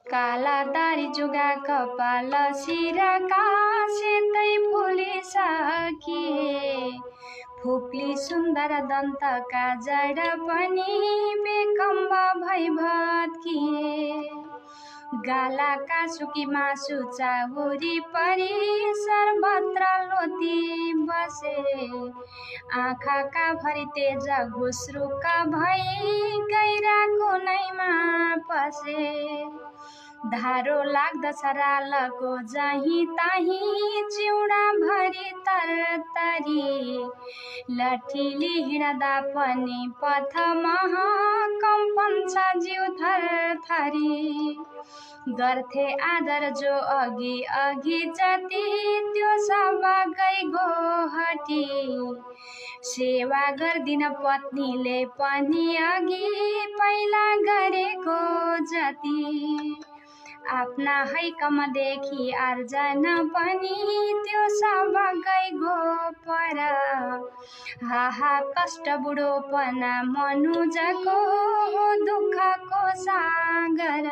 काला दारी जुगा कपाल सिरका सेतै फुलिसकिए फुप्ली सुन्दर दन्तका जड पनि बेकम्ब भई भत्किए गालाका सुकी मासु चाहुरी परी सर्वत्र लोती बसे आँखाका भरि तेज घुस्रुका भई गैरा कुनैमा पसे धारो लाग्दछ रालको जहीँ तहीँ चिउडा भरी तरतरी लठीली हिँड्दा पनि पथमा कम्पन छ जिउ थरथरी गर्थे आदर जो अघि अघि जति त्यो सब गइगो हटी सेवा गर्दिन पत्नीले पनि अघि पहिला गरेको जति आफ्ना हैकम देखि आर्जन पनि त्यो सब गइगो पर हाहा कष्ट बुढोपना मनुजको दुःखको सागर